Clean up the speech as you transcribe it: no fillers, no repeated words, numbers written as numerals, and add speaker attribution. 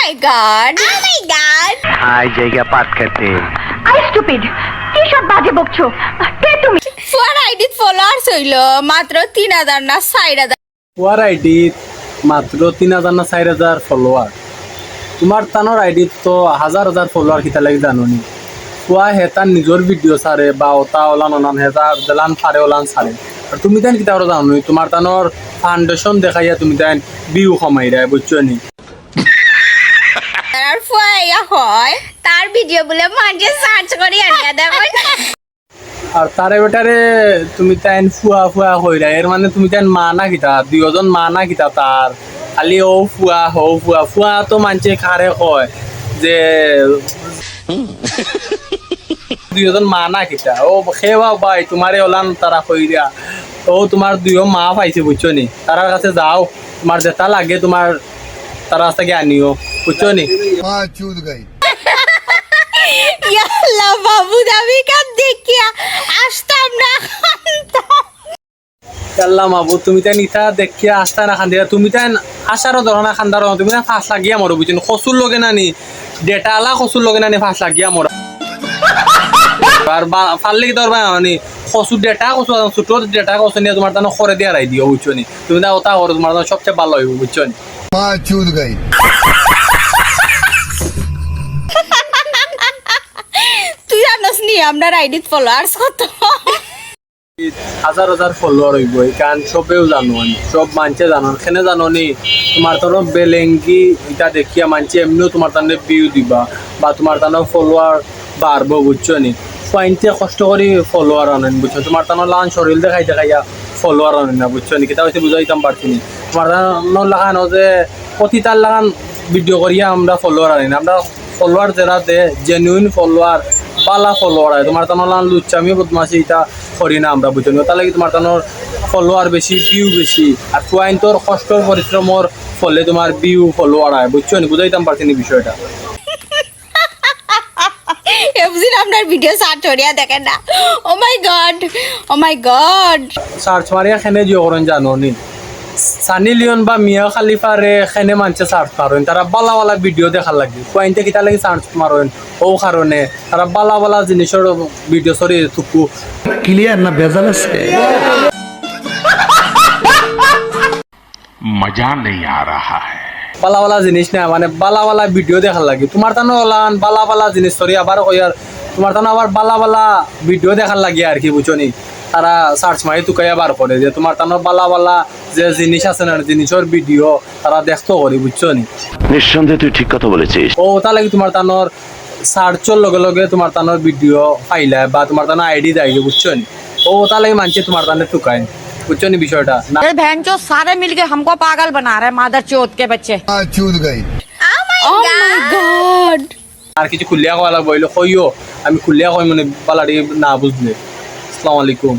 Speaker 1: my god! Oh my god!
Speaker 2: I জায়গা পাট খেতে
Speaker 3: আই স্টুপিড কি সব বাজে বকছো কে তুমি
Speaker 1: ফুয়ার আইডিত ফলোয়ার্স হইল মাত্র 3000 না 4000।
Speaker 4: ফুয়ার আইডি মাত্র 3000 না 4000 ফলোয়ার। তোমার তানোর আইডি তো হাজার হাজার ফলোয়ার কিতা লাগে জানোনি। ফুয়া হেতার নিজের ভিডিও সারে বা ওটা ওলান ওলান হেতার দেলান সারে ওলান সারে। আর তুমি তান কিতা জানোনি তোমার তানোর ফাউন্ডেশন দেখাইয়া তুমি তান ভিউ কমাই রে বুঝছো নি।
Speaker 1: আর ফুয়া ইয়া হয় তার ভিডিও বলে মাঝে সার্চ করি আনিয়া দেব।
Speaker 4: আর তারে বেটারে তুমি তাইন ফুয়া ফুয়া কইরা এর মানে তুমি তাইন মা না কিতা দুইজন মা না কিতা তার খালি ও ফুয়া হো ফুয়া ফুয়া তো মানছে খারে কয় যে দুইজন মা না কিতা ও খেওয়া ভাই তোমারে ওলান তারা কইরা ও তোমার দুইও মা পাইছে বুঝছো নি। তার কাছে যাও তোমার যেটা লাগে তোমার তার কাছ থেকে আনিও বুঝছো নি।
Speaker 5: चूत गई
Speaker 1: ইয়াল্লাহ বাবু দাবি কান দেখিয়া আসতাম না।
Speaker 4: আল্লাহ মাবু তুমি তাই নিতা দেখিয়া আসতা না খান্দিয়া তুমি তাই আসারও ধরনা খান্দার তুমি না ফাঁস লাগিয়া মরো বুঝছেন কচুর লগে নানি ডেটা আলা কচুর লগে নানি ফাঁস লাগিয়া মরা আর ফাললে কি ধরবা মানে কচুর ডেটা কচু ছোট ডেটা কচু নিয়ে তোমার তানো খরে দিয়ে রাই দিও বুঝছো নি। তুমি না ওটা করো তোমার সবচেয়ে ভালো হইব বুঝছো নি।
Speaker 5: चूत गई
Speaker 1: তুই জানোস নি আপনার আইডিত ফলোয়ার্স কত?
Speaker 4: হাজার হাজার ফলোয়ার হইব কারণ সবেও জানো সব মানছে জানো এখানে জানো নি তোমার তানো বেলেঙ্গি এটা দেখিয়া মানছে এমনিও তোমার তানে ভিউ দিবা বা তোমার তানো ফলোয়ার বাড়বো বুঝছো নি। পয়েন্টে কষ্ট করি ফলোয়ার আনেন বুঝছো তোমার তানো লান শরীর দেখাই দেখাইয়া ফলোয়ার আনেন না বুঝছো নি কিতা হয়েছে বুঝাইতাম পারছি নি। তোমার তানো লাগানো যে প্রতিটার লাগান ভিডিও করিয়া আমরা ফলোয়ার আনি না আমরা ফলোয়ার যারা দে জেনুইন ফলোয়ার পালা ফলোয়ার হয় তোমার তানোর লান লুচ্চামি বদমাসি এটা করি না আমরা বুঝছো নি। তার লাগে তোমার তানোর ফলোয়ার বেশি ভিউ বেশি আর পয়েন্টর কষ্ট পরিশ্রমর ফলে তোমার ভিউ ফলোয়ার হয় বুঝছো নি বুঝাইতাম পারছি নি বিষয়টা।
Speaker 1: এফজিন আপনার ভিডিও সার্চ করিয়া দেখেন না। ও মাই গড ও মাই গড।
Speaker 4: সার্চ মারিয়া খেনে জিও করেন জানো নি সানি লিওন বা মিয়া খালিফারে খেনে মানছে সার্চ মারেন তারা বালা বালা ভিডিও দেখার লাগে পয়েন্টে কিতা লাগে সার্চ মারেন ও কারণে তারা বালা বালা জিনিসের ভিডিও সরি থুকু
Speaker 2: ক্লিয়ার না ভেজাল আছে মজা নেই আ রাহা হ্যায়
Speaker 4: বালা বালা জিনিস না মানে বালা বালা ভিডিও দেখার লাগে তোমার তানো ওলান বালা বালা জিনিস সরি আবার কইয়ার তোমার তানো আবার বালা বালা ভিডিও দেখার লাগে আর কি বুঝছো নি। তারা সার্চ মারি তুকাইয়া বার করে যে তোমার তানো বালা বালা যে জিনিস আছে না জিনিসের ভিডিও তারা দেখতো করি বুঝছো নি।
Speaker 2: নিঃসন্দেহে তুই ঠিক কথা বলেছিস
Speaker 4: ও তা লাগি তোমার তানোর সার্চর লগে লগে তোমার তানোর ভিডিও পাইলে বা তোমার তানো আইডি দেয় বুঝছো নি। ও তা লাগি মানছে তোমার তানে তুকাই বুঝছো নি বিষয়টা না।
Speaker 3: ये बहन चो सारे मिलके हमको पागल बना रहे मादर चोत के बच्चे
Speaker 5: चूत गई
Speaker 1: ও মাই গড।
Speaker 4: আর কিছু খুলিয়া কওয়া লাগবে কইও আমি খুলিয়া কই মানে পালাড়ি না বুঝলে। আসসালামু আলাইকুম।